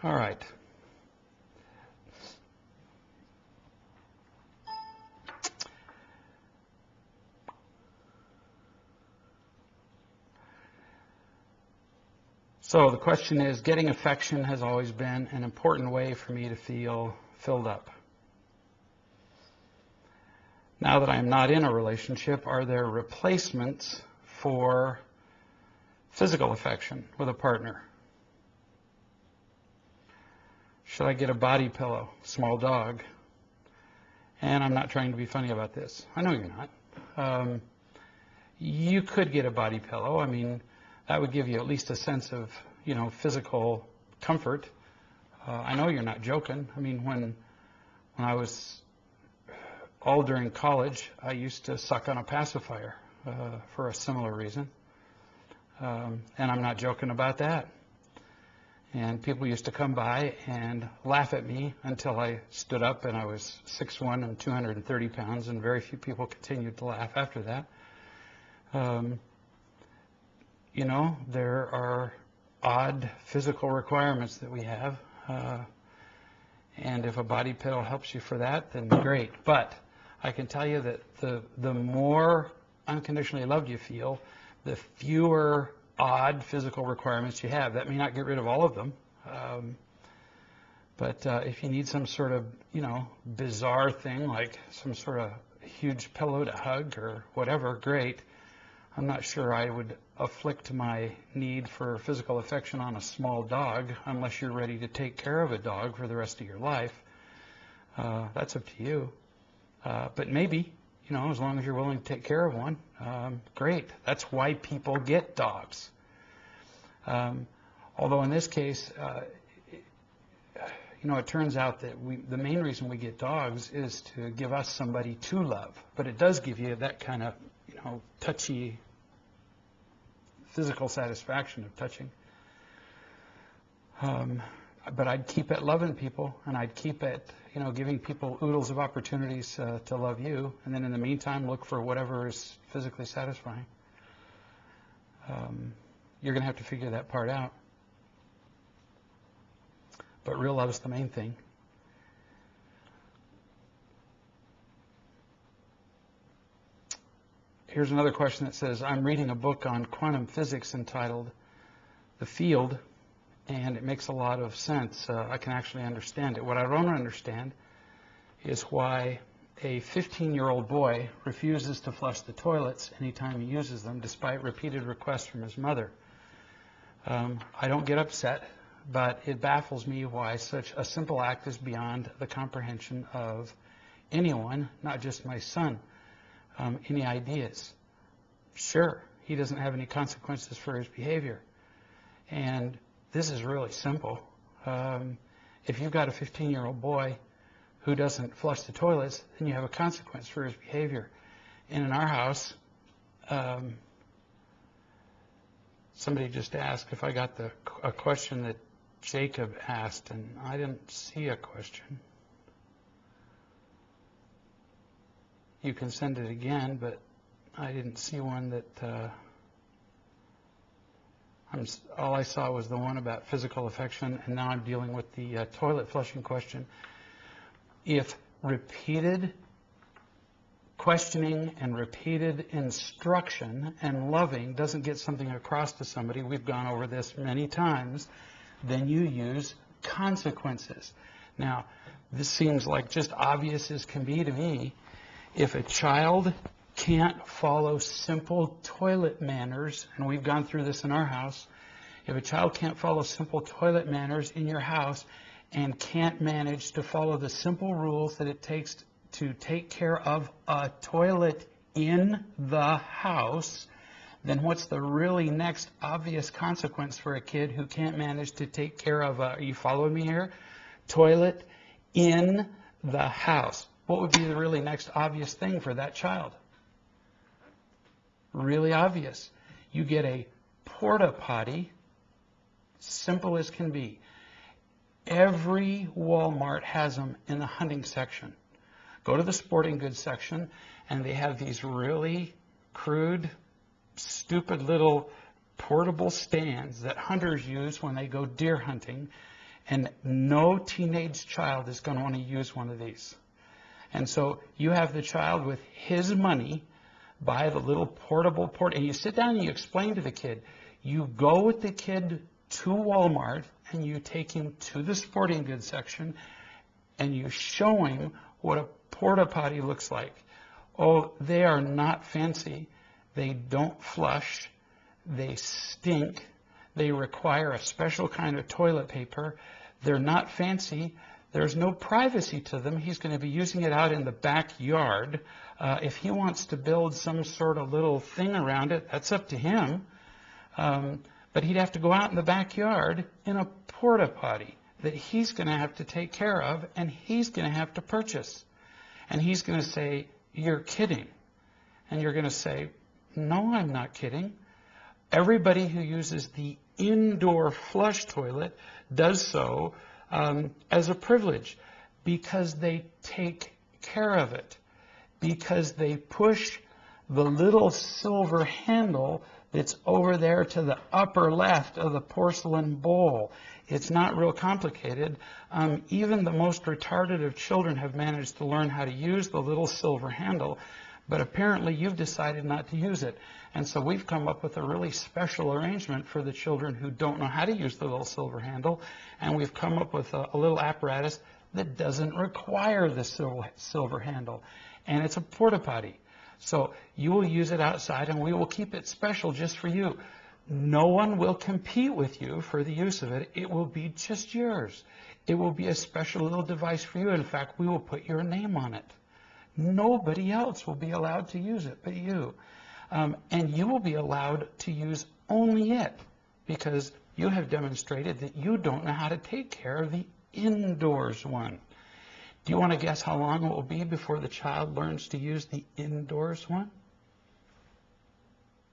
All right. So the question is, getting affection has always been an important way for me to feel filled up. Now that I'm not in a relationship, are there replacements for physical affection with a partner? Should I get a body pillow? Small dog. And I'm not trying to be funny about this. I know you're not. You could get a body pillow. I mean, that would give you at least a sense of, physical comfort. I know you're not joking. I mean, when I was all during college, I used to suck on a pacifier for a similar reason. And I'm not joking about that. And people used to come by and laugh at me until I stood up and I was 6'1" and 230 pounds, and very few people continued to laugh after that. There are odd physical requirements that we have. And if a body pillow helps you for that, then great. But I can tell you that the more unconditionally loved you feel, the fewer odd physical requirements you have. That may not get rid of all of them, but if you need some sort of, bizarre thing, like some sort of huge pillow to hug or whatever, great. I'm not sure I would afflict my need for physical affection on a small dog unless you're ready to take care of a dog for the rest of your life. That's up to you. But maybe, as long as you're willing to take care of one, great. That's why people get dogs. Although in this case, it turns out that the main reason we get dogs is to give us somebody to love. But it does give you that kind of, touchy physical satisfaction of touching. But I'd keep at loving people, and I'd keep at, giving people oodles of opportunities to love you, and then in the meantime, look for whatever is physically satisfying. You're going to have to figure that part out. But real love is the main thing. Here's another question that says, I'm reading a book on quantum physics entitled The Field, and it makes a lot of sense. I can actually understand it. What I don't understand is why a 15-year-old boy refuses to flush the toilets anytime he uses them, despite repeated requests from his mother. I don't get upset, but it baffles me why such a simple act is beyond the comprehension of anyone, not just my son. Any ideas? Sure, he doesn't have any consequences for his behavior. And this is really simple. If you've got a 15-year-old boy who doesn't flush the toilets, then you have a consequence for his behavior. And in our house, somebody just asked if I got a question that Jacob asked, and I didn't see a question. You can send it again, but I didn't see one that... all I saw was the one about physical affection, and now I'm dealing with the toilet flushing question. If repeated questioning and repeated instruction and loving doesn't get something across to somebody, we've gone over this many times, then you use consequences. Now, this seems like just obvious as can be to me. If a child can't follow simple toilet manners, and we've gone through this in our house, if a child can't follow simple toilet manners in your house and can't manage to follow the simple rules that it takes to take care of a toilet in the house, then what's the really next obvious consequence for a kid who can't manage to take care of are you following me here? Toilet in the house. What would be the really next obvious thing for that child? Really obvious. You get a porta potty, simple as can be. Every Walmart has them in the hunting section. Go to the sporting goods section, and they have these really crude, stupid little portable stands that hunters use when they go deer hunting, and no teenage child is going to want to use one of these. And so you have the child with his money buy the little portable and you sit down and you explain to the kid. You go with the kid to Walmart and you take him to the sporting goods section and you show him what a porta potty looks like. Oh, they are not fancy. They don't flush. They stink. They require a special kind of toilet paper. They're not fancy. There's no privacy to them. He's going to be using it out in the backyard. If he wants to build some sort of little thing around it, that's up to him. But he'd have to go out in the backyard in a porta potty that he's going to have to take care of and he's going to have to purchase. And he's going to say, "You're kidding." And you're going to say, "No, I'm not kidding." Everybody who uses the indoor flush toilet does so as a privilege because they take care of it, because they push the little silver handle that's over there to the upper left of the porcelain bowl. It's not real complicated. Even the most retarded of children have managed to learn how to use the little silver handle, but apparently you've decided not to use it. And so we've come up with a really special arrangement for the children who don't know how to use the little silver handle, and we've come up with a little apparatus that doesn't require the silver handle, and it's a porta potty. So you will use it outside, and we will keep it special just for you. No one will compete with you for the use of it. It will be just yours. It will be a special little device for you. In fact, we will put your name on it. Nobody else will be allowed to use it but you. And you will be allowed to use only it because you have demonstrated that you don't know how to take care of the indoors one. Do you want to guess how long it will be before the child learns to use the indoors one?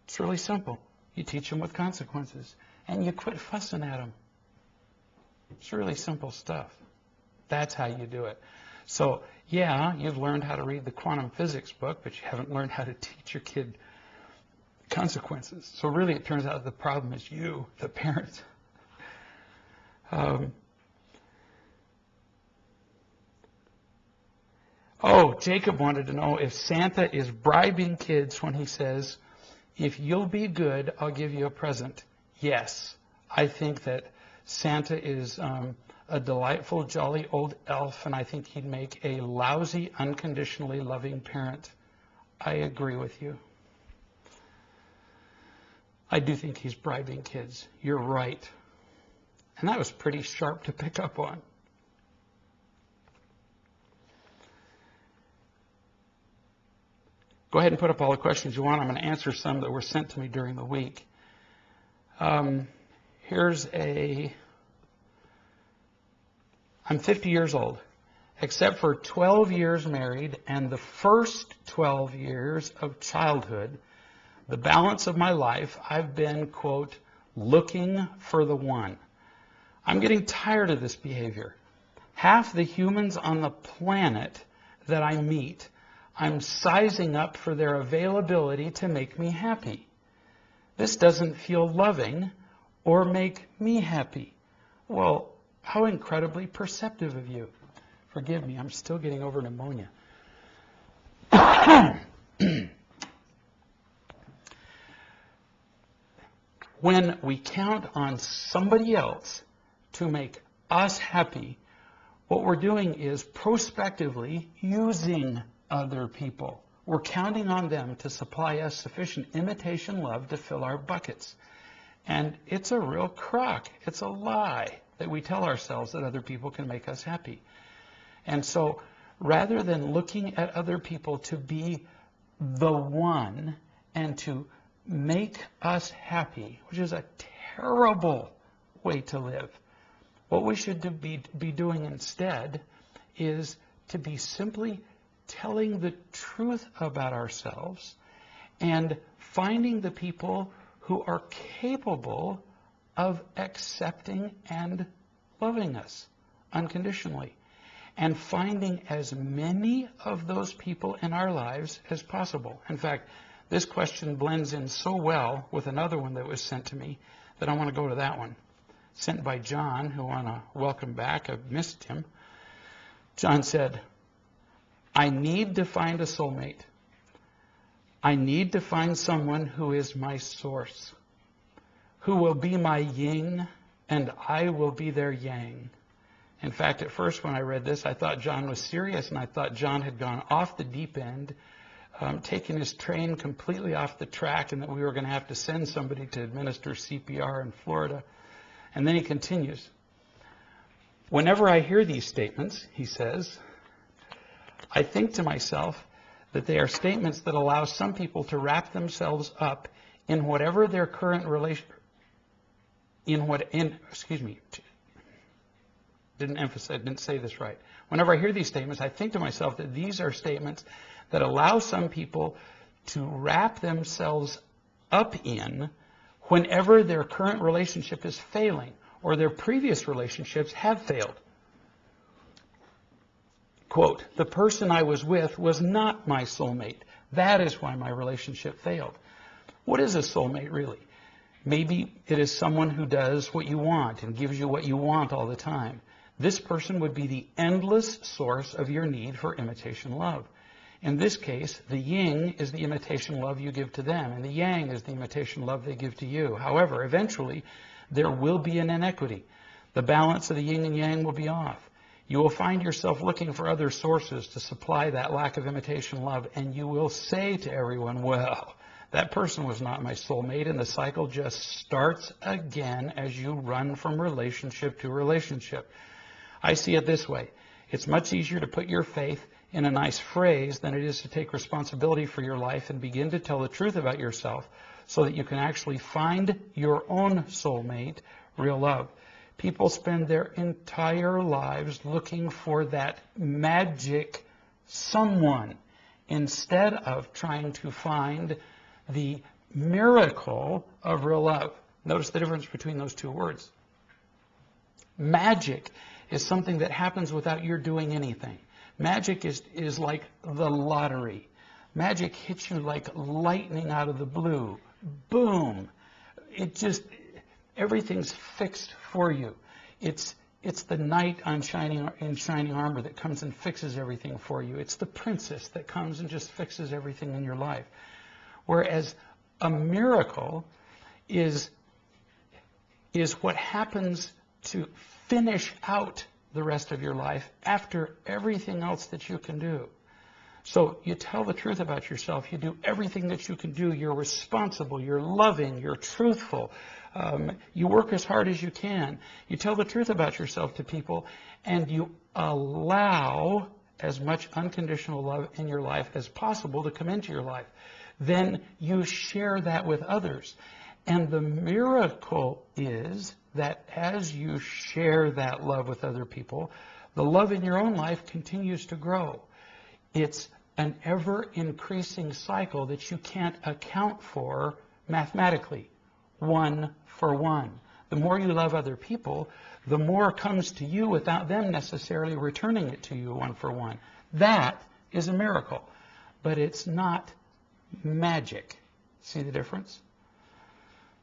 It's really simple. You teach them with consequences, and you quit fussing at them. It's really simple stuff. That's how you do it. So, yeah, you've learned how to read the quantum physics book, but you haven't learned how to teach your kid consequences. So really, it turns out the problem is you, the parent. Jacob wanted to know if Santa is bribing kids when he says, "If you'll be good, I'll give you a present." Yes, I think that Santa is a delightful, jolly old elf, and I think he'd make a lousy, unconditionally loving parent. I agree with you. I do think he's bribing kids. You're right. And that was pretty sharp to pick up on. Go ahead and put up all the questions you want. I'm going to answer some that were sent to me during the week. Here's I'm 50 years old. Except for 12 years married and the first 12 years of childhood, the balance of my life, I've been, quote, looking for the one. I'm getting tired of this behavior. Half the humans on the planet that I meet, I'm sizing up for their availability to make me happy. This doesn't feel loving or make me happy. Well, how incredibly perceptive of you. Forgive me, I'm still getting over pneumonia. When we count on somebody else to make us happy, what we're doing is prospectively using other people. We're counting on them to supply us sufficient imitation love to fill our buckets. And it's a real crock. It's a lie that we tell ourselves that other people can make us happy. And so rather than looking at other people to be the one and to make us happy, which is a terrible way to live, what we should be doing instead is to be simply telling the truth about ourselves and finding the people who are capable of accepting and loving us unconditionally, and finding as many of those people in our lives as possible. In fact, This question blends in so well with another one that was sent to me that I want to go to that one. Sent by John, who on a welcome back, I've missed him. John said, I need to find a soulmate. I need to find someone who is my source, who will be my yin and I will be their yang. In fact, at first when I read this, I thought John was serious, and I thought John had gone off the deep end, taken his train completely off the track, and that we were going to have to send somebody to administer CPR in Florida. And then he continues, whenever I hear these statements, he says, I think to myself that they are statements that allow some people to wrap themselves up in whatever their current didn't say this right. Whenever I hear these statements, I think to myself that these are statements that allow some people to wrap themselves up in whenever their current relationship is failing or their previous relationships have failed. Quote, the person I was with was not my soulmate. That is why my relationship failed. What is a soulmate really? Maybe it is someone who does what you want and gives you what you want all the time. This person would be the endless source of your need for imitation love. In this case, the yin is the imitation love you give to them, and the yang is the imitation love they give to you. However, eventually, there will be an inequity. The balance of the yin and yang will be off. You will find yourself looking for other sources to supply that lack of imitation love, and you will say to everyone, well, that person was not my soulmate, and the cycle just starts again as you run from relationship to relationship. I see it this way. It's much easier to put your faith in a nice phrase than it is to take responsibility for your life and begin to tell the truth about yourself so that you can actually find your own soulmate, real love. People spend their entire lives looking for that magic someone instead of trying to find the miracle of real love. Notice the difference between those two words. Magic is something that happens without your doing anything. Magic is like the lottery. Magic hits you like lightning out of the blue. Boom. Everything's fixed for you. It's the knight in shining armor that comes and fixes everything for you. It's the princess that comes and just fixes everything in your life. Whereas a miracle is what happens to finish out the rest of your life after everything else that you can do. So you tell the truth about yourself. You do everything that you can do. You're responsible. You're loving. You're truthful. You work as hard as you can. You tell the truth about yourself to people, and you allow as much unconditional love in your life as possible to come into your life. Then you share that with others. And the miracle is that as you share that love with other people, the love in your own life continues to grow. It's an ever-increasing cycle that you can't account for mathematically, one for one. The more you love other people, the more comes to you without them necessarily returning it to you one for one. That is a miracle, but it's not magic. See the difference?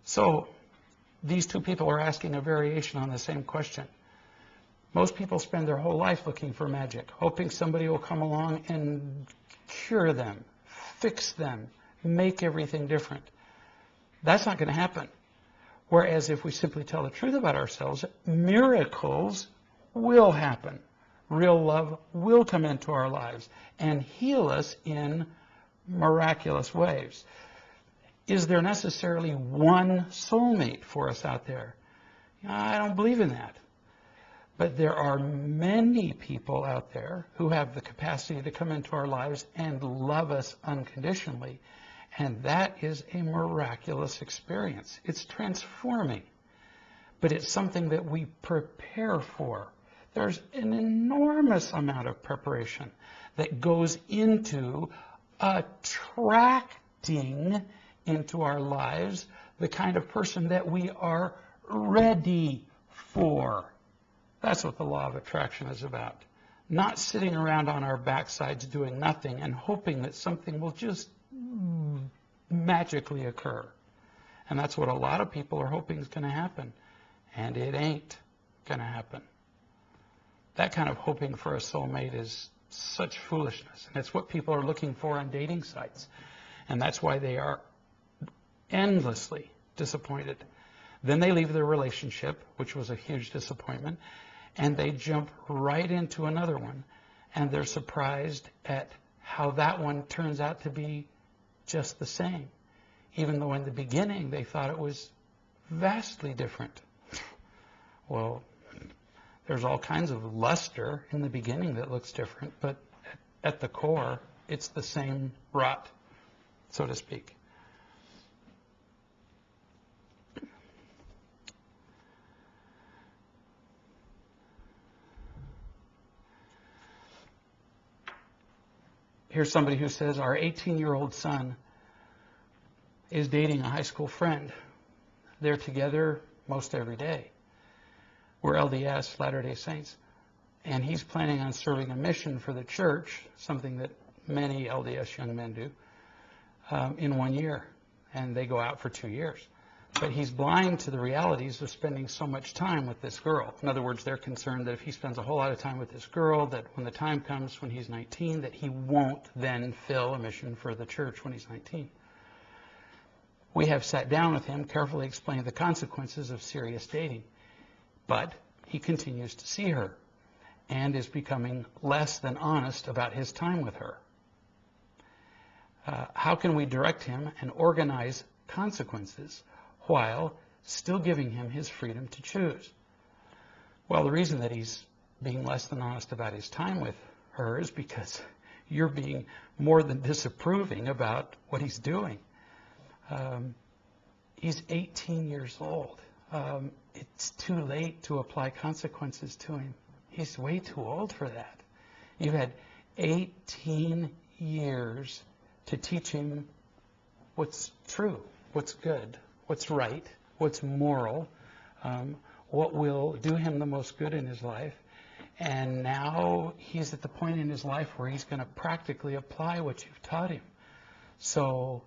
So these two people are asking a variation on the same question. Most people spend their whole life looking for magic, hoping somebody will come along and cure them, fix them, make everything different. That's not going to happen. Whereas if we simply tell the truth about ourselves, miracles will happen. Real love will come into our lives and heal us in miraculous ways. Is there necessarily one soulmate for us out there? I don't believe in that. But there are many people out there who have the capacity to come into our lives and love us unconditionally. And that is a miraculous experience. It's transforming. But it's something that we prepare for. There's an enormous amount of preparation that goes into attracting into our lives the kind of person that we are ready for. That's what the law of attraction is about. Not sitting around on our backsides doing nothing and hoping that something will just magically occur. And that's what a lot of people are hoping is going to happen. And it ain't going to happen. That kind of hoping for a soulmate is such foolishness. And it's what people are looking for on dating sites. And that's why they are endlessly disappointed. Then they leave their relationship, which was a huge disappointment, and they jump right into another one. And they're surprised at how that one turns out to be just the same, even though in the beginning they thought it was vastly different. Well, there's all kinds of luster in the beginning that looks different, but at the core, it's the same rot, so to speak. Here's somebody who says, our 18-year-old son is dating a high school friend. They're together most every day. We're LDS, Latter-day Saints, and he's planning on serving a mission for the church, something that many LDS young men do, in 1 year, and they go out for 2 years. But he's blind to the realities of spending so much time with this girl. In other words, they're concerned that if he spends a whole lot of time with this girl, that when the time comes when he's 19, that he won't then fill a mission for the church when he's 19. We have sat down with him, carefully explained the consequences of serious dating. But he continues to see her and is becoming less than honest about his time with her. How can we direct him and organize consequences while still giving him his freedom to choose? Well, the reason that he's being less than honest about his time with her is because you're being more than disapproving about what he's doing. He's 18 years old. It's too late to apply consequences to him. He's way too old for that. You've had 18 years to teach him what's true, what's good, what's right, what's moral, what will do him the most good in his life. And now he's at the point in his life where he's going to practically apply what you've taught him. So,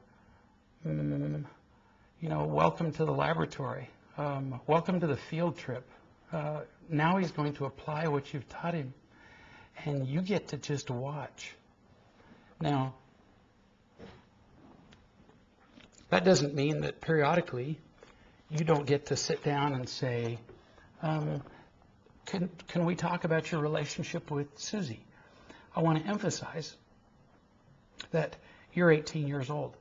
welcome to the laboratory. Welcome to the field trip. Now he's going to apply what you've taught him. And you get to just watch. Now, that doesn't mean that periodically you don't get to sit down and say, can we talk about your relationship with Susie? I want to emphasize that you're 18 years old.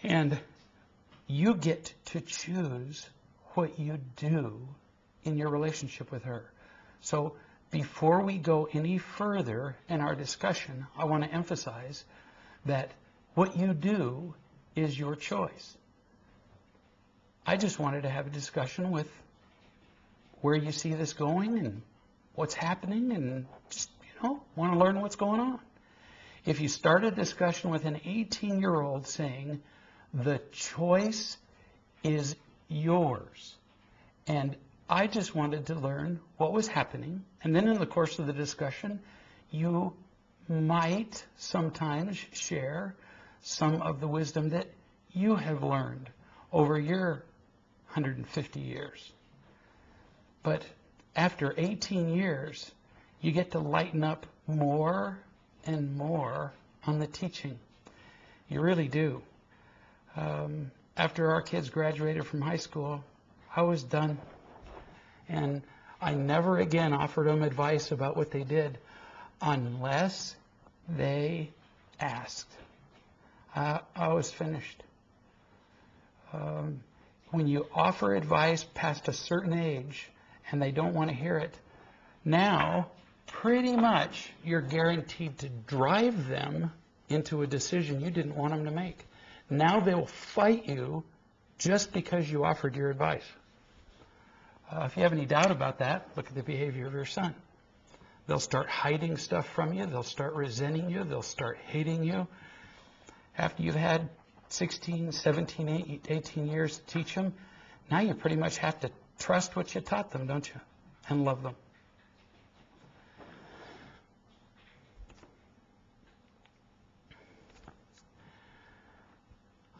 And you get to choose what you do in your relationship with her. So before we go any further in our discussion, I want to emphasize that what you do is your choice. I just wanted to have a discussion with where you see this going and what's happening, and just, want to learn what's going on. If you start a discussion with an 18-year-old saying, the choice is yours, and I just wanted to learn what was happening, and then in the course of the discussion, you might sometimes share some of the wisdom that you have learned over your 150 years. But after 18 years, you get to lighten up more and more on the teaching. You really do. After our kids graduated from high school, I was done. And I never again offered them advice about what they did unless they asked. I was finished. When you offer advice past a certain age and they don't want to hear it, now pretty much you're guaranteed to drive them into a decision you didn't want them to make. Now they'll fight you just because you offered your advice. If you have any doubt about that, look at the behavior of your son. They'll start hiding stuff from you. They'll start resenting you. They'll start hating you. After you've had 16, 17, 18 years to teach them, now you pretty much have to trust what you taught them, don't you? And love them.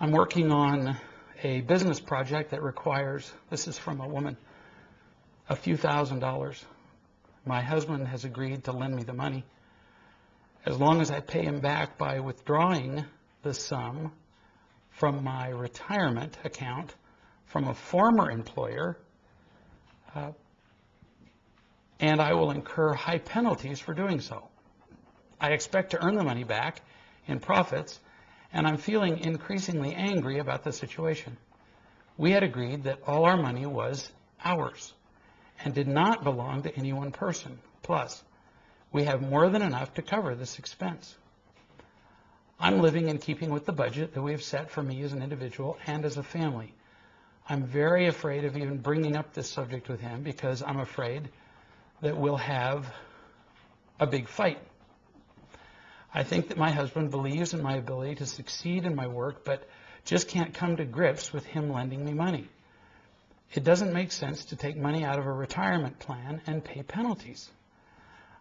I'm working on a business project that requires, this is from a woman, a few $1,000s. My husband has agreed to lend me the money. As long as I pay him back by withdrawing the sum from my retirement account from a former employer, and I will incur high penalties for doing so. I expect to earn the money back in profits, and I'm feeling increasingly angry about the situation. We had agreed that all our money was ours and did not belong to any one person. Plus, we have more than enough to cover this expense. I'm living in keeping with the budget that we have set for me as an individual and as a family. I'm very afraid of even bringing up this subject with him because I'm afraid that we'll have a big fight. I think that my husband believes in my ability to succeed in my work, but just can't come to grips with him lending me money. It doesn't make sense to take money out of a retirement plan and pay penalties.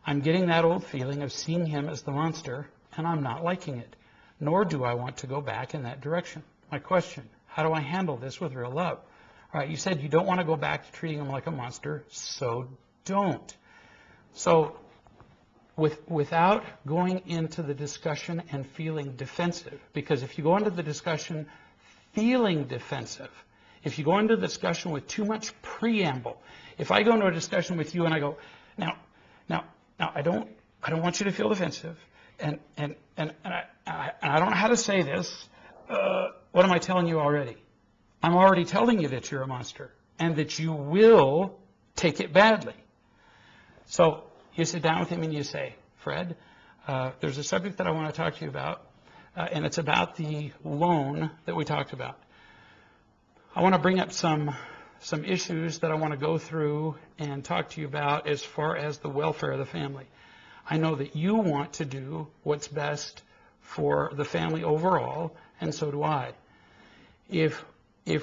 I'm getting that old feeling of seeing him as the monster, and I'm not liking it, nor do I want to go back in that direction. My question, how do I handle this with real love? All right, you said you don't want to go back to treating him like a monster, so don't. So without going into the discussion and feeling defensive, because if you go into the discussion feeling defensive, if you go into the discussion with too much preamble, if I go into a discussion with you and I go, now, I don't want you to feel defensive, and I don't know how to say this. What am I telling you already? I'm already telling you that you're a monster and that you will take it badly. So you sit down with him and you say, Fred, there's a subject that I want to talk to you about, and it's about the loan that we talked about. I want to bring up some issues that I want to go through and talk to you about as far as the welfare of the family. I know that you want to do what's best for the family overall, and so do I. If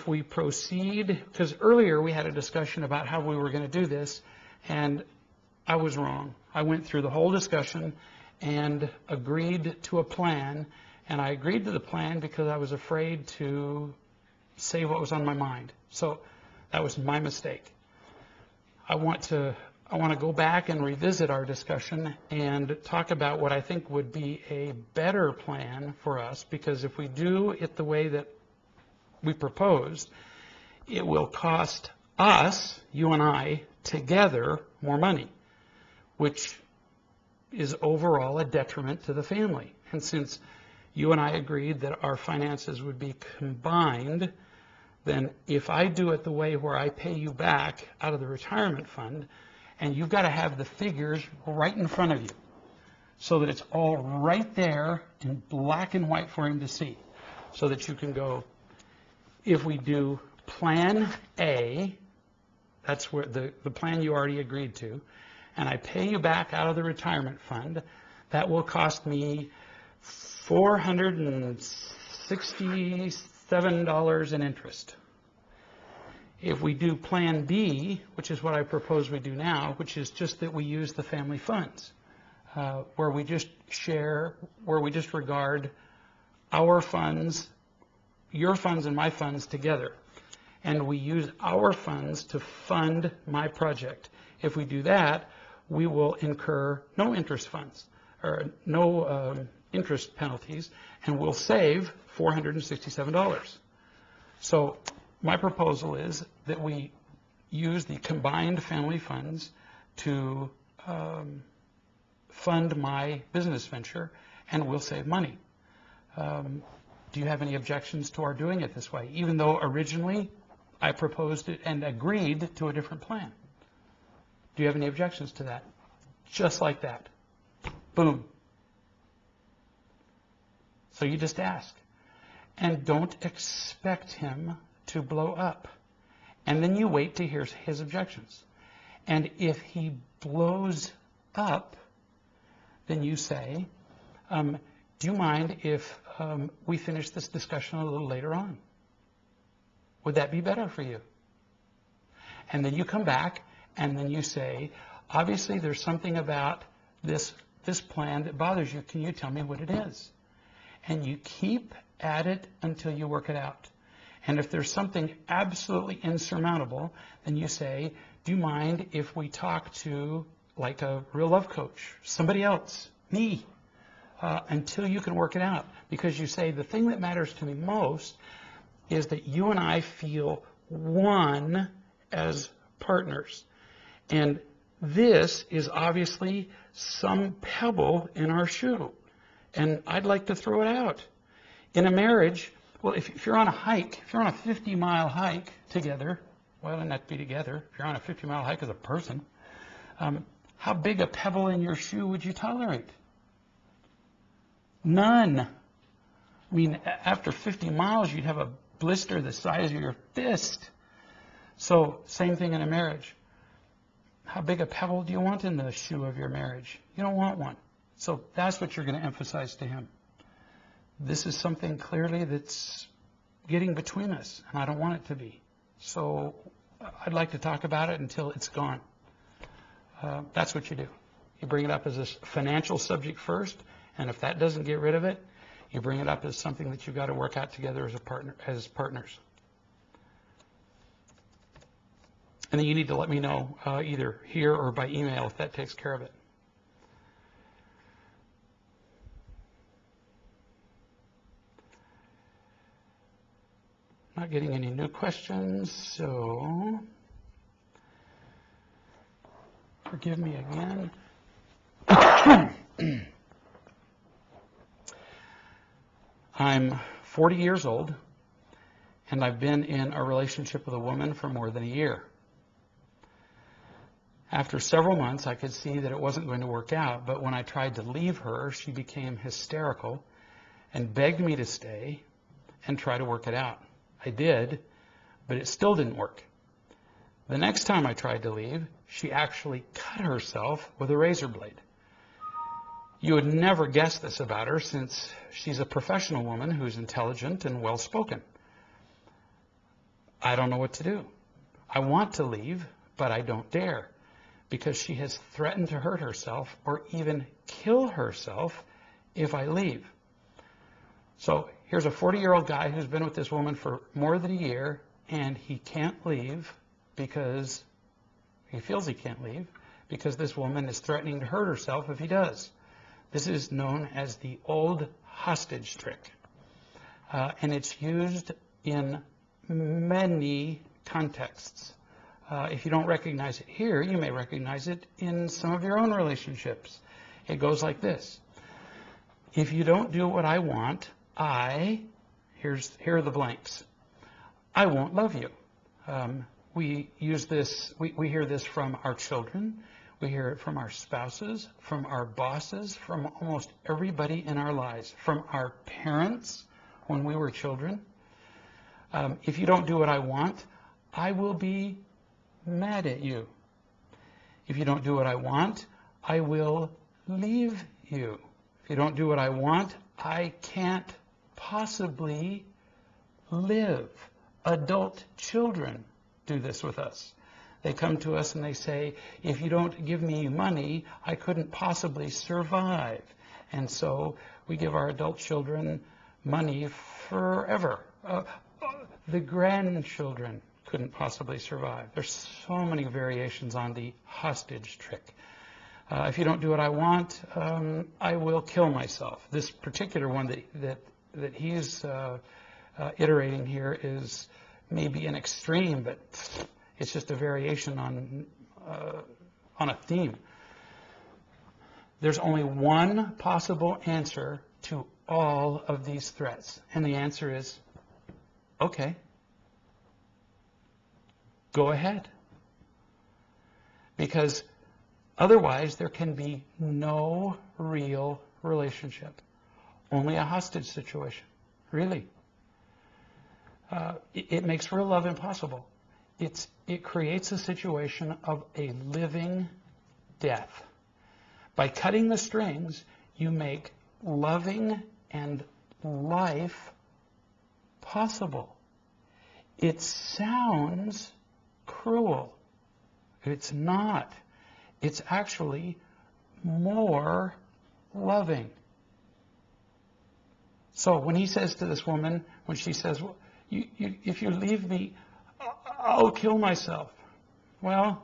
we proceed, because earlier we had a discussion about how we were going to do this, and I was wrong. I went through the whole discussion and agreed to a plan, and I agreed to the plan because I was afraid to say what was on my mind. So that was my mistake. I want to go back and revisit our discussion and talk about what I think would be a better plan for us, because if we do it the way that we proposed, it will cost us, you and I, together more money, which is overall a detriment to the family. And since you and I agreed that our finances would be combined, then if I do it the way where I pay you back out of the retirement fund, and you've got to have the figures right in front of you so that it's all right there in black and white for him to see, so that you can go, if we do plan A, that's where the plan you already agreed to, and I pay you back out of the retirement fund, that will cost me $467 in interest. If we do plan B, which is what I propose we do now, which is just that we use the family funds, where we just regard our funds, your funds and my funds together, and we use our funds to fund my project. If we do that, we will incur no interest funds, or no interest penalties, and we'll save $467. So my proposal is that we use the combined family funds to fund my business venture, and we'll save money. Do you have any objections to our doing it this way, even though originally I proposed it and agreed to a different plan? Do you have any objections to that? Just like that. Boom. So you just ask. And don't expect him to blow up. And then you wait to hear his objections. And if he blows up, then you say, do you mind if we finish this discussion a little later on? Would that be better for you? And then you come back and then you say, obviously there's something about this plan that bothers you. Can you tell me what it is? And you keep at it until you work it out. And if there's something absolutely insurmountable, then you say, do you mind if we talk to like a real love coach, somebody else, me, until you can work it out? Because you say, the thing that matters to me most is that you and I feel one as partners. And this is obviously some pebble in our shoe. And I'd like to throw it out. In a marriage, well, if you're on a hike, if you're on a 50-mile hike together, well, and not be together, if you're on a 50-mile hike as a person, how big a pebble in your shoe would you tolerate? None. I mean, after 50 miles, you'd have a blister the size of your fist. So, same thing in a marriage. How big a pebble do you want in the shoe of your marriage? You don't want one. So that's what you're going to emphasize to him. This is something clearly that's getting between us, and I don't want it to be. So I'd like to talk about it until it's gone. That's what you do. You bring it up as a financial subject first, and if that doesn't get rid of it, you bring it up as something that you've got to work out together as partners. And then you need to let me know either here or by email if that takes care of it. Not getting any new questions, so forgive me again. I'm 40 years old, and I've been in a relationship with a woman for more than a year. After several months, I could see that it wasn't going to work out, but when I tried to leave her, she became hysterical and begged me to stay and try to work it out. I did, but it still didn't work. The next time I tried to leave, she actually cut herself with a razor blade. You would never guess this about her, since she's a professional woman who's intelligent and well-spoken. I don't know what to do. I want to leave, but I don't dare, because she has threatened to hurt herself or even kill herself if I leave. So here's a 40-year-old guy who's been with this woman for more than a year, and he can't leave because he feels he can't leave because this woman is threatening to hurt herself if he does. This is known as the old hostage trick, and it's used in many contexts. If you don't recognize it here, you may recognize it in some of your own relationships. It goes like this. If you don't do what I want, here are the blanks. I won't love you. We use this, we hear this from our children, we hear it from our spouses, from our bosses, from almost everybody in our lives, from our parents when we were children. If you don't do what I want, I will be mad at you. If you don't do what I want, I will leave you. If you don't do what I want, I can't possibly live. Adult children do this with us. They come to us and they say, if you don't give me money, I couldn't possibly survive. And so we give our adult children money forever. The grandchildren couldn't possibly survive. There's so many variations on the hostage trick. If you don't do what I want, I will kill myself. This particular one that he's iterating here is maybe an extreme, but it's just a variation on a theme. There's only one possible answer to all of these threats, and the answer is, okay, go ahead. Because otherwise, there can be no real relationship. Only a hostage situation. Really. It makes real love impossible. It creates a situation of a living death. By cutting the strings, you make loving and life possible. It sounds cruel. It's not. It's actually more loving. So when he says to this woman, when she says, well, if you leave me, I'll kill myself. Well,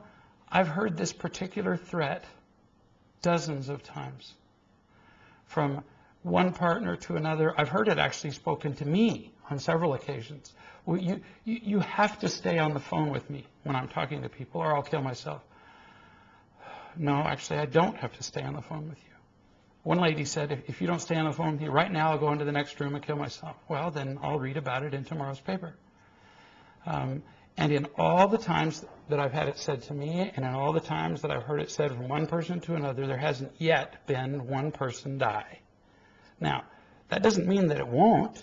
I've heard this particular threat dozens of times from one partner to another. I've heard it actually spoken to me on several occasions. Well, you have to stay on the phone with me when I'm talking to people or I'll kill myself. No, actually, I don't have to stay on the phone with you. One lady said, if you don't stay on the phone with me right now, I'll go into the next room and kill myself. Well, then I'll read about it in tomorrow's paper. And in all the times that I've had it said to me, and in all the times that I've heard it said from one person to another, there hasn't yet been one person die. Now, that doesn't mean that it won't,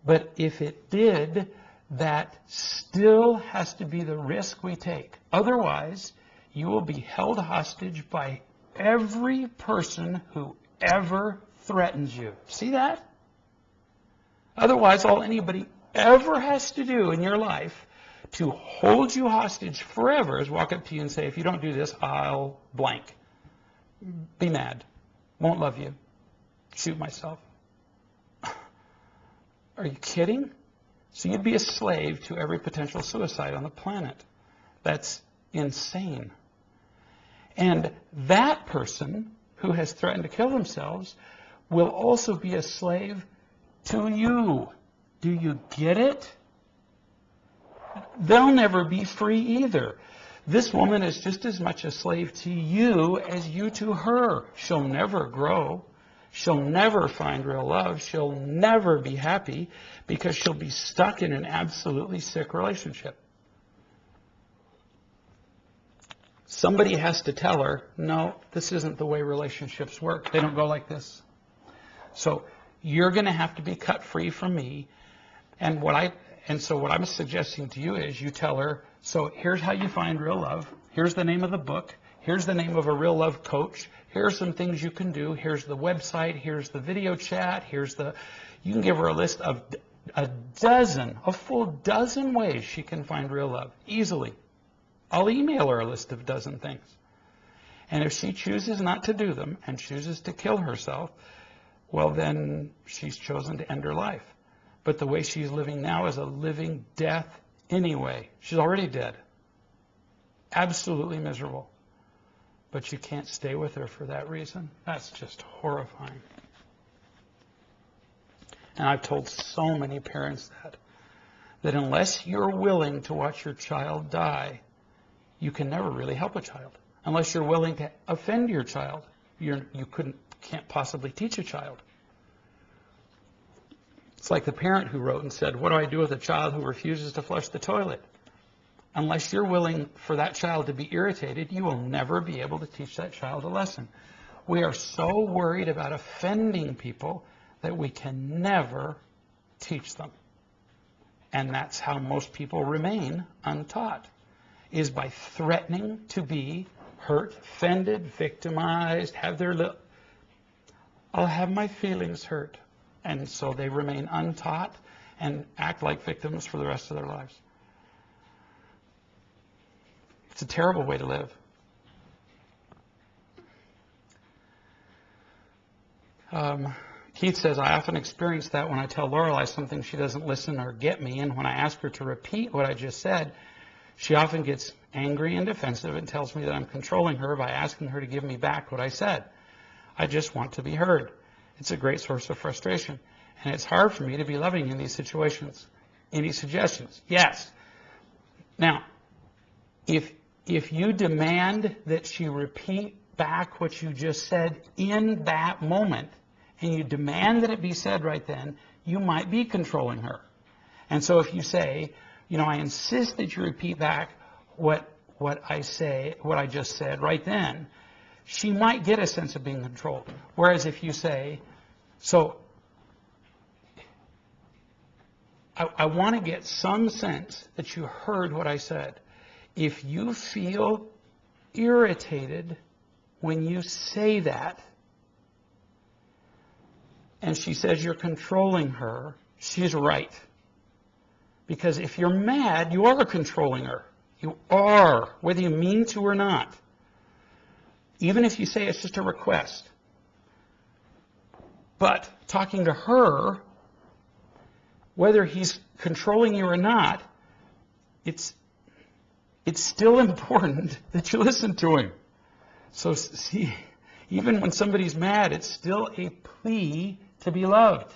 but if it did, that still has to be the risk we take. Otherwise, you will be held hostage by every person who ever threatens you. See that? Otherwise, all anybody ever has to do in your life to hold you hostage forever is walk up to you and say, if you don't do this, I'll blank. Be mad. Won't love you. Shoot myself. Are you kidding? So you'd be a slave to every potential suicide on the planet. That's insane. And that person who has threatened to kill themselves will also be a slave to you. Do you get it? They'll never be free either. This woman is just as much a slave to you as you to her. She'll never grow. She'll never find real love. She'll never be happy because she'll be stuck in an absolutely sick relationship. Somebody has to tell her, no, this isn't the way relationships work. They don't go like this. So you're going to have to be cut free from me. And so what I'm suggesting to you is you tell her, so here's how you find real love. Here's the name of the book. Here's the name of a real love coach. Here are some things you can do. Here's the website. Here's the video chat. You can give her a list of a full dozen ways she can find real love easily. I'll email her a list of a dozen things. And if she chooses not to do them and chooses to kill herself, well, then she's chosen to end her life. But the way she's living now is a living death anyway. She's already dead. Absolutely miserable. But you can't stay with her for that reason. That's just horrifying. And I've told so many parents that unless you're willing to watch your child die, you can never really help a child. Unless you're willing to offend your child, you can't possibly teach a child. It's like the parent who wrote and said, what do I do with a child who refuses to flush the toilet? Unless you're willing for that child to be irritated, you will never be able to teach that child a lesson. We are so worried about offending people that we can never teach them. And that's how most people remain untaught, is by threatening to be hurt, offended, victimized, I'll have my feelings hurt. And so they remain untaught and act like victims for the rest of their lives. It's a terrible way to live. Keith says, I often experience that when I tell Lorelei something she doesn't listen or get me, and when I ask her to repeat what I just said, she often gets angry and defensive and tells me that I'm controlling her by asking her to give me back what I said. I just want to be heard. It's a great source of frustration, and it's hard for me to be loving in these situations. Any suggestions? Yes. Now, if you demand that she repeat back what you just said in that moment, and you demand that it be said right then, you might be controlling her. And so if you say, I insist that you repeat back what I just said right then, she might get a sense of being controlled. Whereas if you say, so I want to get some sense that you heard what I said. If you feel irritated when you say that, and she says you're controlling her, she's right. Because if you're mad, you are controlling her. You are, whether you mean to or not. Even if you say it's just a request. But talking to her, whether he's controlling you or not, it's still important that you listen to him. So see, even when somebody's mad, it's still a plea to be loved.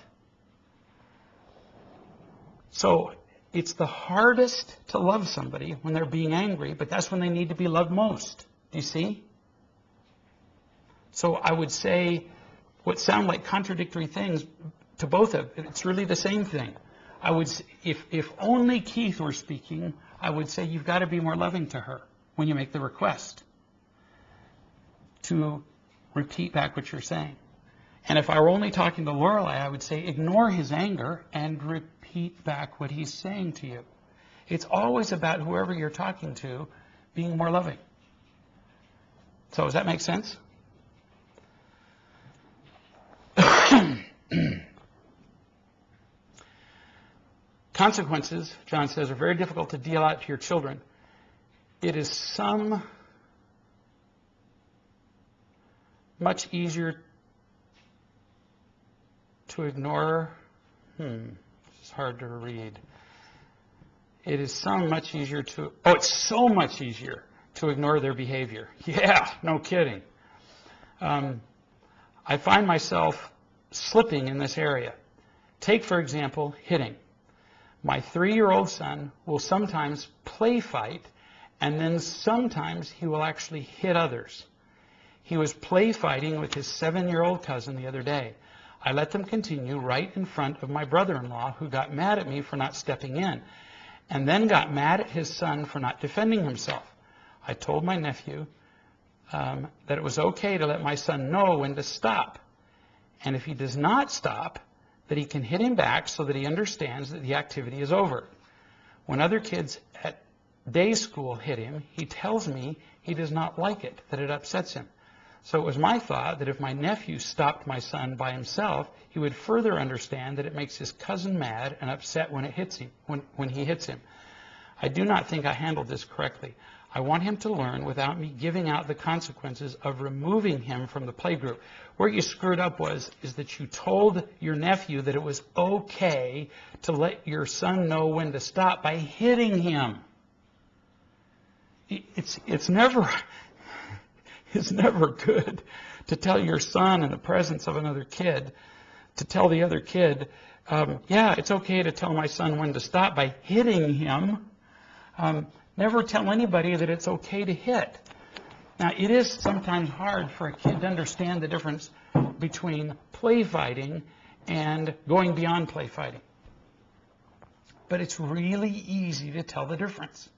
So it's the hardest to love somebody when they're being angry, but that's when they need to be loved most. Do you see? So I would say what sound like contradictory things to both of them, it's really the same thing. I would, if only Keith were speaking, I would say you've got to be more loving to her when you make the request to repeat back what you're saying. And if I were only talking to Lorelei, I would say ignore his anger and repeat back what he's saying to you. It's always about whoever you're talking to being more loving. So does that make sense? Consequences, John says, are very difficult to deal out to your children. It is much easier to ignore. It's hard to read. It is much easier to. Oh, it's so much easier to ignore their behavior. Yeah, no kidding. I find myself slipping in this area. Take, for example, hitting. My 3-year-old son will sometimes play fight, and then sometimes he will actually hit others. He was play fighting with his 7-year-old cousin the other day. I let them continue right in front of my brother-in-law, who got mad at me for not stepping in, and then got mad at his son for not defending himself. I told my nephew that it was okay to let my son know when to stop. And if he does not stop, that he can hit him back so that he understands that the activity is over. When other kids at day school hit him, he tells me he does not like it, that it upsets him. So it was my thought that if my nephew stopped my son by himself, he would further understand that it makes his cousin mad and upset when it hits him, when he hits him. I do not think I handled this correctly. I want him to learn without me giving out the consequences of removing him from the playgroup. Where you screwed up is that you told your nephew that it was okay to let your son know when to stop by hitting him. It's never good to tell your son in the presence of another kid, to tell the other kid, yeah, it's okay to tell my son when to stop by hitting him. Never tell anybody that it's okay to hit. Now, it is sometimes hard for a kid to understand the difference between play fighting and going beyond play fighting. But it's really easy to tell the difference.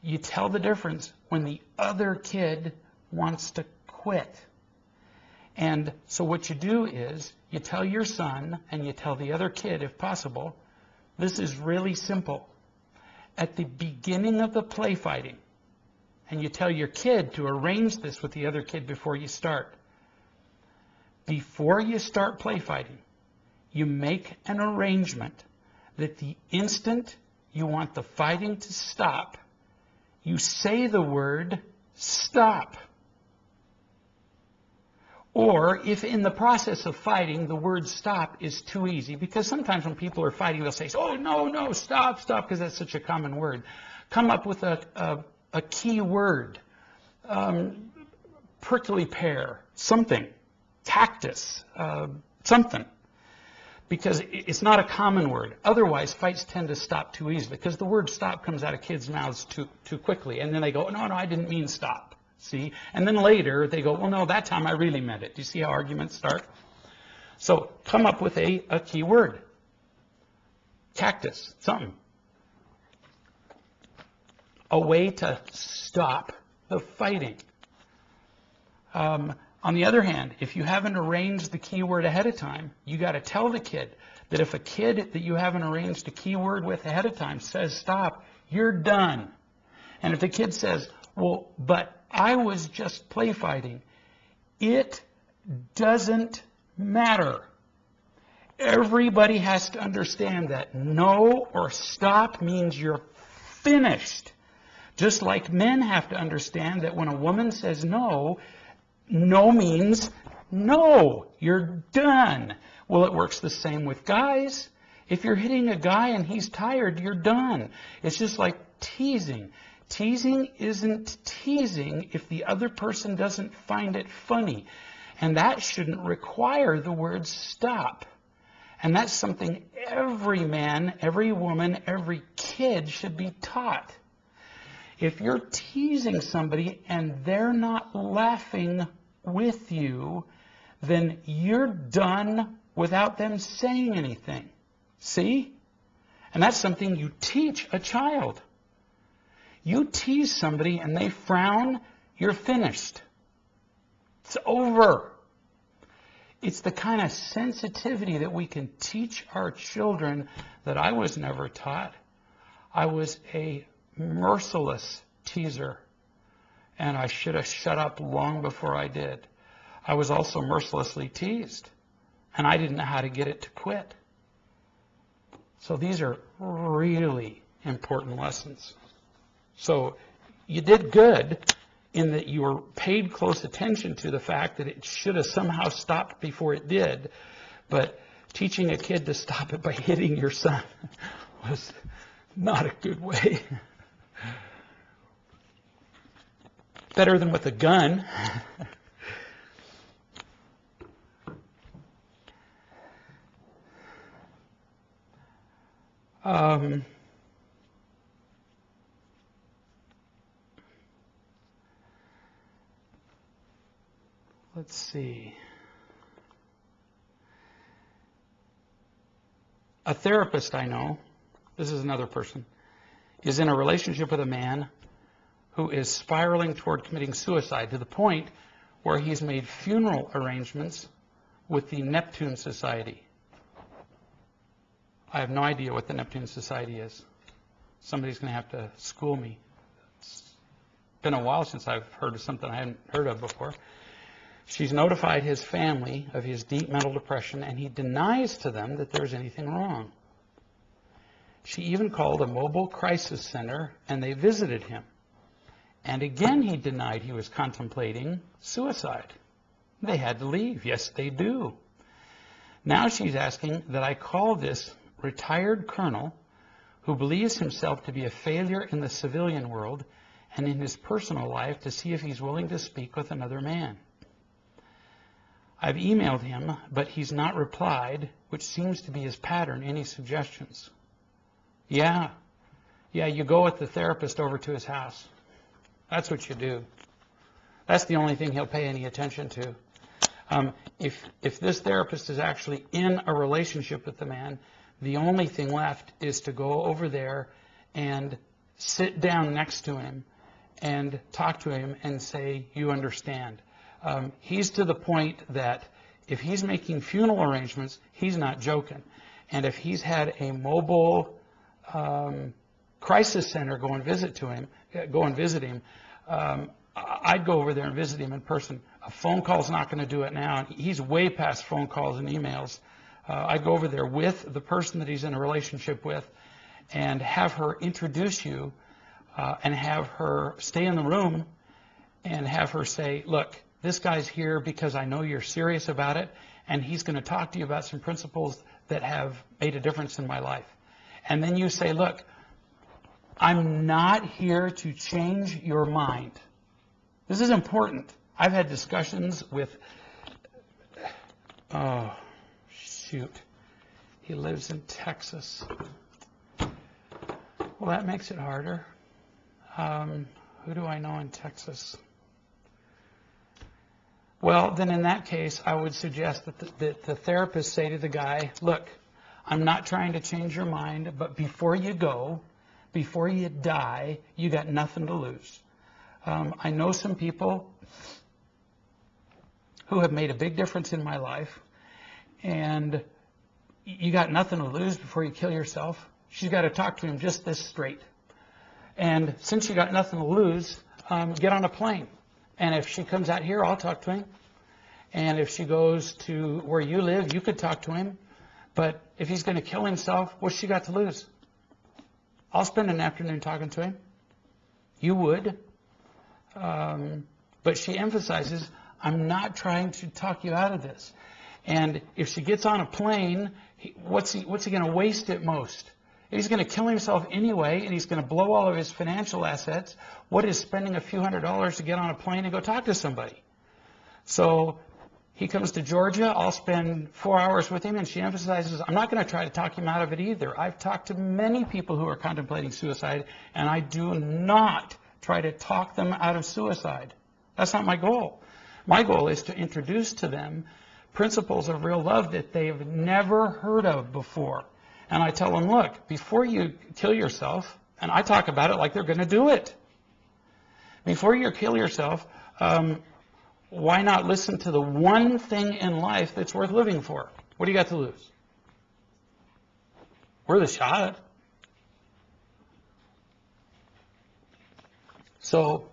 You tell the difference when the other kid wants to quit. And so what you do is you tell your son and you tell the other kid, if possible, this is really simple. At the beginning of the play fighting, and you tell your kid to arrange this with the other kid before you start. Before you start play fighting, you make an arrangement that the instant you want the fighting to stop, you say the word stop. Or if in the process of fighting the word stop is too easy, because sometimes when people are fighting they'll say, oh no, stop, because that's such a common word. Come up with a key word, prickly pear, something, cactus, something, because it's not a common word. Otherwise fights tend to stop too easily because the word stop comes out of kids' mouths too quickly, and then they go, no, I didn't mean stop. See? And then later they go, well, no, that time I really meant it. Do you see how arguments start? So come up with a key word. Cactus, something. A way to stop the fighting. On the other hand, if you haven't arranged the key word ahead of time, you got to tell the kid that if a kid that you haven't arranged a key word with ahead of time says stop, you're done. And if the kid says, well, but I was just play fighting, it doesn't matter. Everybody has to understand that no or stop means you're finished. Just like men have to understand that when a woman says no, no means No, you're done. Well, it works the same with guys. If you're hitting a guy and he's tired, you're done. It's just like teasing. Teasing isn't teasing if the other person doesn't find it funny. And that shouldn't require the word stop. And that's something every man, every woman, every kid should be taught. If you're teasing somebody and they're not laughing with you, then you're done without them saying anything. See? And that's something you teach a child. You tease somebody and they frown, you're finished. It's over. It's the kind of sensitivity that we can teach our children that I was never taught. I was a merciless teaser, and I should have shut up long before I did. I was also mercilessly teased, and I didn't know how to get it to quit. So these are really important lessons. So you did good in that you were paid close attention to the fact that it should have somehow stopped before it did, but teaching a kid to stop it by hitting your son was not a good way. Better than with a gun. Let's see. A therapist I know, this is another person, is in a relationship with a man who is spiraling toward committing suicide to the point where he's made funeral arrangements with the Neptune Society. I have no idea what the Neptune Society is. Somebody's going to have to school me. It's been a while since I've heard of something I hadn't heard of before. She's notified his family of his deep mental depression, and he denies to them that there's anything wrong. She even called a mobile crisis center, and they visited him. And again, he denied he was contemplating suicide. They had to leave. Yes, they do. Now she's asking that I call this retired colonel who believes himself to be a failure in the civilian world and in his personal life to see if he's willing to speak with another man. I've emailed him, but he's not replied, which seems to be his pattern. Any suggestions? Yeah, you go with the therapist over to his house. That's what you do. That's the only thing he'll pay any attention to. If this therapist is actually in a relationship with the man, the only thing left is to go over there and sit down next to him and talk to him and say, you understand. He's to the point that if he's making funeral arrangements, he's not joking. And if he's had a mobile crisis center go and visit him, I'd go over there and visit him in person. A phone call's not going to do it now. He's way past phone calls and emails. I'd go over there with the person that he's in a relationship with and have her introduce you and have her stay in the room and have her say, look, this guy's here because I know you're serious about it, and he's going to talk to you about some principles that have made a difference in my life. And then you say, look, I'm not here to change your mind. This is important. I've had discussions with, oh, shoot, he lives in Texas. Well, that makes it harder. Who do I know in Texas? Well, then in that case, I would suggest that the therapist say to the guy, look, I'm not trying to change your mind, but before you go, before you die, you got nothing to lose. I know some people who have made a big difference in my life, and you got nothing to lose before you kill yourself. She's got to talk to him just this straight. And since you got nothing to lose, get on a plane. And if she comes out here, I'll talk to him. And if she goes to where you live, you could talk to him. But if he's going to kill himself, what's she got to lose? I'll spend an afternoon talking to him. You would. But she emphasizes, I'm not trying to talk you out of this. And if she gets on a plane, what's he going to waste at most? He's going to kill himself anyway, and he's going to blow all of his financial assets. What is spending a few $100s to get on a plane and go talk to somebody? So he comes to Georgia. I'll spend 4 hours with him, and she emphasizes, I'm not going to try to talk him out of it either. I've talked to many people who are contemplating suicide, and I do not try to talk them out of suicide. That's not my goal. My goal is to introduce to them principles of real love that they've never heard of before. And I tell them, look, before you kill yourself, and I talk about it like they're going to do it. Before you kill yourself, why not listen to the one thing in life that's worth living for? What do you got to lose? Worth a shot. So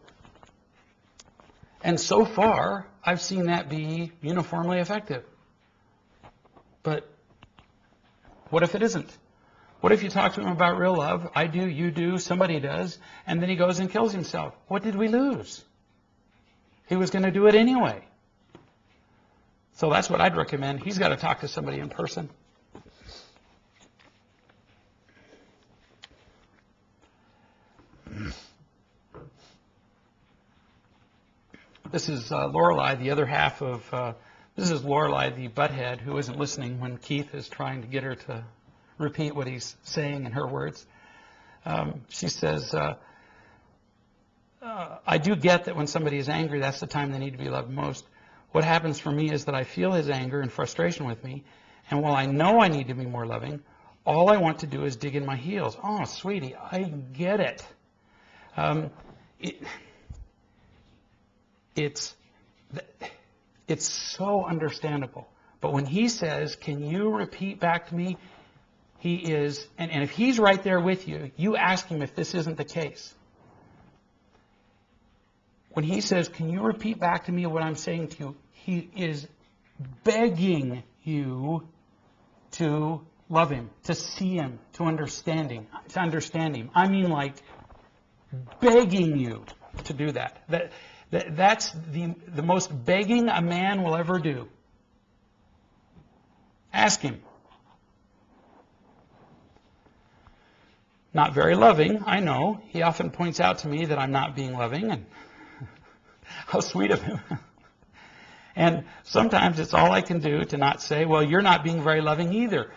far, I've seen that be uniformly effective. But what if it isn't? What if you talk to him about real love? I do, you do, somebody does, and then he goes and kills himself. What did we lose? He was going to do it anyway. So that's what I'd recommend. He's got to talk to somebody in person. This is Lorelei, the other half of... This is Lorelei, the butthead, who isn't listening when Keith is trying to get her to repeat what he's saying in her words. She says, I do get that when somebody is angry, that's the time they need to be loved most. What happens for me is that I feel his anger and frustration with me, and while I know I need to be more loving, all I want to do is dig in my heels. Oh, sweetie, I get it. It's so understandable. But when he says, can you repeat back to me, he is, and if he's right there with you, you ask him if this isn't the case. When he says, can you repeat back to me what I'm saying to you, he is begging you to love him, to see him, to understand him. I mean, like, begging you to do that. That's the most begging a man will ever do. Ask him. Not very loving, I know. He often points out to me that I'm not being loving, and how sweet of him. And sometimes it's all I can do to not say, well, you're not being very loving either.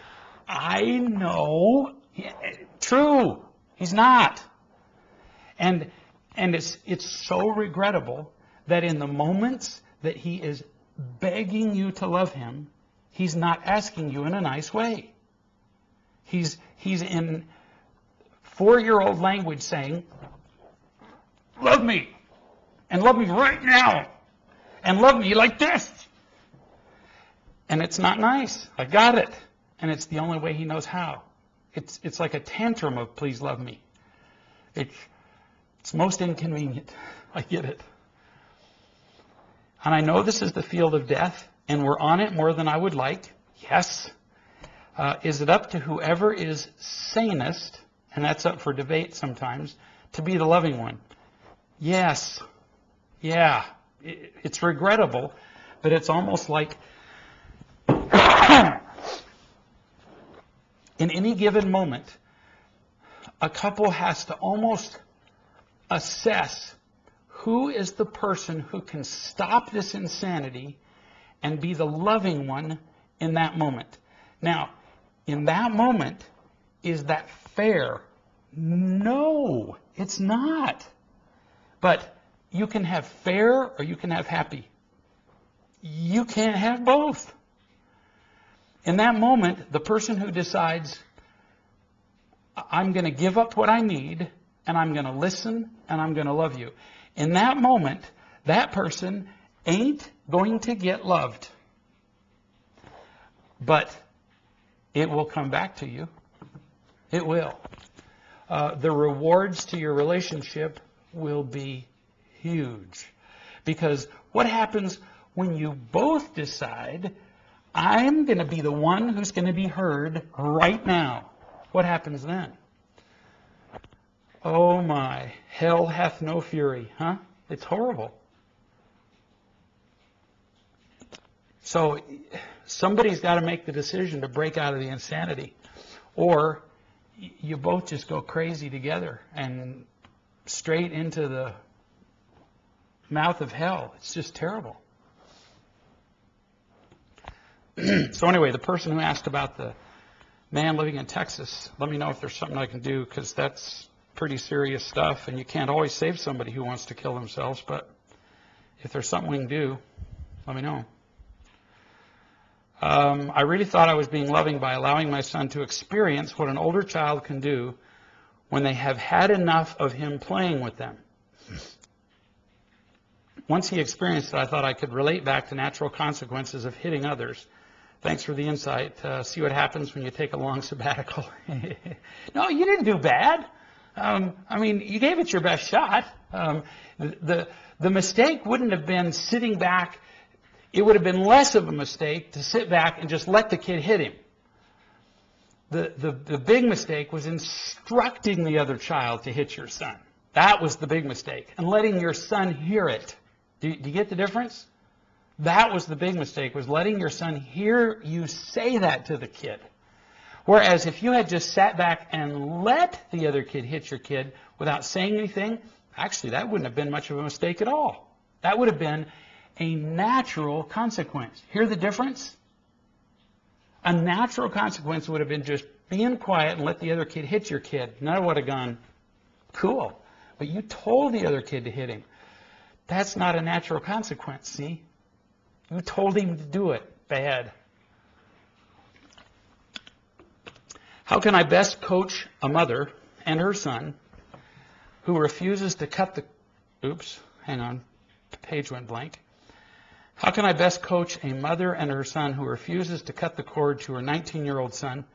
I know. True. He's not. And it's so regrettable that in the moments that he is begging you to love him, he's not asking you in a nice way. He's in 4-year-old language saying, love me, and love me right now, and love me like this. And it's not nice. I got it. And it's the only way he knows how. It's like a tantrum of please love me. It's most inconvenient. I get it. And I know this is the field of death, and we're on it more than I would like. Yes. Is it up to whoever is sanest, and that's up for debate sometimes, to be the loving one? Yes. Yeah. It's regrettable, but it's almost like in any given moment, a couple has to almost assess who is the person who can stop this insanity and be the loving one in that moment. Now, in that moment, is that fair? No, it's not. But you can have fair or you can have happy. You can't have both. In that moment, the person who decides, I'm going to give up what I need, and I'm going to listen, and I'm going to love you. In that moment, that person ain't going to get loved. But it will come back to you. It will. The rewards to your relationship will be huge. Because what happens when you both decide, I'm going to be the one who's going to be heard right now? What happens then? Oh my, hell hath no fury, huh? It's horrible. So somebody's got to make the decision to break out of the insanity, or you both just go crazy together and straight into the mouth of hell. It's just terrible. So anyway, the person who asked about the man living in Texas, let me know if there's something I can do, because that's pretty serious stuff, and you can't always save somebody who wants to kill themselves, but if there's something we can do, let me know. I really thought I was being loving by allowing my son to experience what an older child can do when they have had enough of him playing with them. Once he experienced it, I thought I could relate back to natural consequences of hitting others. Thanks for the insight. See what happens when you take a long sabbatical. No, you didn't do bad. I mean, you gave it your best shot. The mistake wouldn't have been sitting back. It would have been less of a mistake to sit back and just let the kid hit him. The big mistake was instructing the other child to hit your son. That was the big mistake. And letting your son hear it. Do you get the difference? That was the big mistake, was letting your son hear you say that to the kid. Whereas if you had just sat back and let the other kid hit your kid without saying anything, actually that wouldn't have been much of a mistake at all. That would have been a natural consequence. Hear the difference? A natural consequence would have been just being quiet and let the other kid hit your kid. And I would have gone, cool. But you told the other kid to hit him. That's not a natural consequence, see? You told him to do it. Bad. How can I best coach a mother and her son who refuses to cut the... Oops, hang on. The page went blank. How can I best coach a mother and her son who refuses to cut the cord to her 19-year-old son,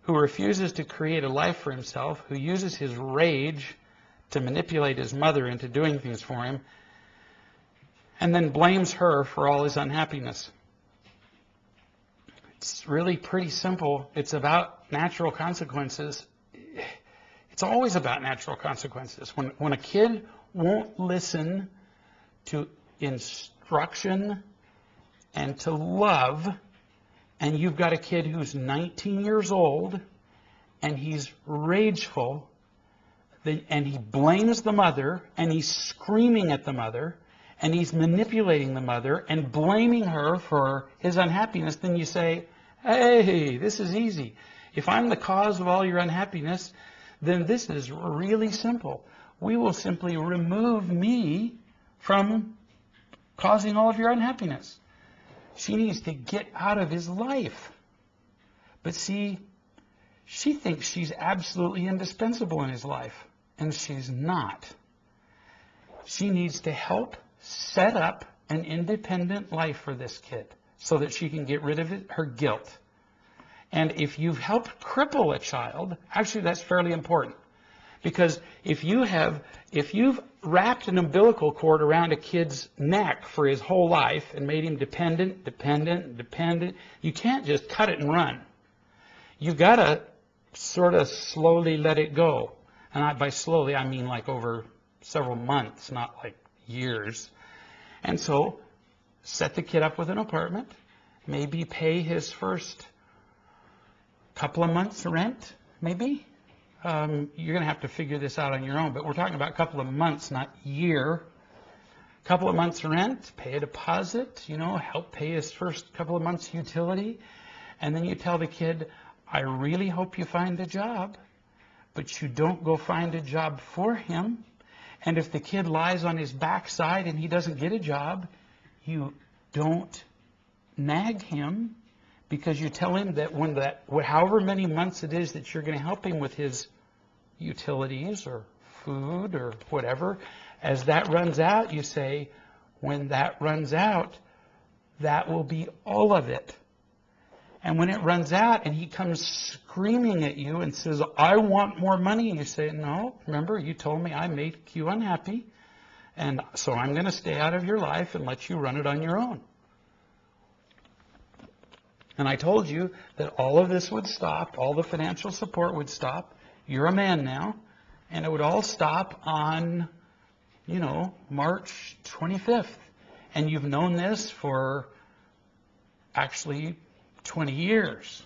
who refuses to create a life for himself, who uses his rage to manipulate his mother into doing things for him, and then blames her for all his unhappiness? It's really pretty simple. It's about natural consequences. It's always about natural consequences. When a kid won't listen to instruction and to love, and you've got a kid who's 19 years old and he's rageful, and he blames the mother, and he's screaming at the mother, and he's manipulating the mother and blaming her for his unhappiness, then you say, hey, this is easy. If I'm the cause of all your unhappiness, then this is really simple. We will simply remove me from causing all of your unhappiness. She needs to get out of his life. But see, she thinks she's absolutely indispensable in his life, and she's not. She needs to help set up an independent life for this kid so that she can get rid of her guilt. And if you've helped cripple a child, actually that's fairly important. Because if you've wrapped an umbilical cord around a kid's neck for his whole life and made him dependent, you can't just cut it and run. You've got to sort of slowly let it go. And by slowly, I mean like over several months, not like years. And so set the kid up with an apartment, maybe pay his first couple of months rent, maybe. You're going to have to figure this out on your own, but we're talking about a couple of months, not year. Couple of months rent, pay a deposit, help pay his first couple of months utility. And then you tell the kid, I really hope you find a job, but you don't go find a job for him. And if the kid lies on his backside and he doesn't get a job, you don't nag him, because you tell him that however many months it is that you're going to help him with his utilities or food or whatever, as that runs out, you say, when that runs out, that will be all of it. And when it runs out and he comes screaming at you and says, I want more money, and you say, no, remember, you told me I made you unhappy, and so I'm going to stay out of your life and let you run it on your own. And I told you that all of this would stop, all the financial support would stop. You're a man now, and it would all stop on, March 25th. And you've known this for actually 20 years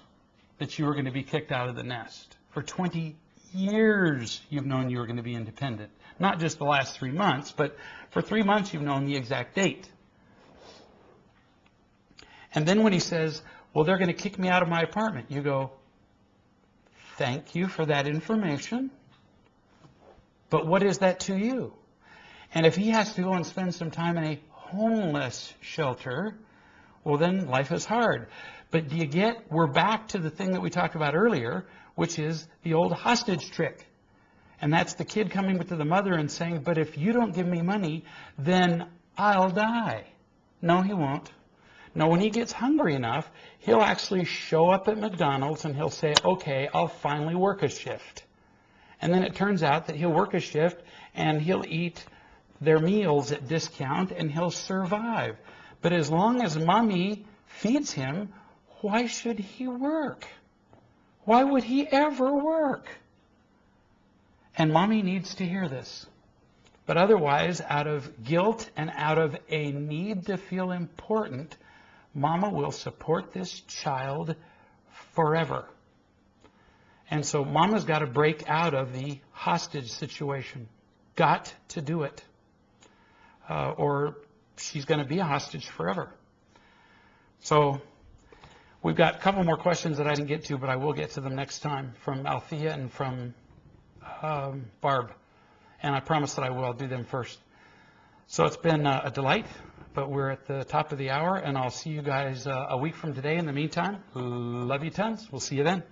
that you were going to be kicked out of the nest. For 20 years you've known you were going to be independent. Not just the last 3 months, but for 3 months you've known the exact date. And then when he says, well, they're going to kick me out of my apartment, you go, thank you for that information, but what is that to you? And if he has to go and spend some time in a homeless shelter, well, then life is hard. But do you get, we're back to the thing that we talked about earlier, which is the old hostage trick. And that's the kid coming to the mother and saying, but if you don't give me money, then I'll die. No, he won't. No, when he gets hungry enough, he'll actually show up at McDonald's and he'll say, okay, I'll finally work a shift. And then it turns out that he'll work a shift and he'll eat their meals at discount and he'll survive. But as long as mommy feeds him, why should he work? Why would he ever work? And mommy needs to hear this. But otherwise, out of guilt and out of a need to feel important, mama will support this child forever. And so mama's got to break out of the hostage situation. Got to do it. Or she's going to be a hostage forever. So we've got a couple more questions that I didn't get to, but I will get to them next time from Althea and from Barb. And I promise that I will do them first. So it's been a delight, but we're at the top of the hour, and I'll see you guys a week from today. In the meantime, love you tons. We'll see you then.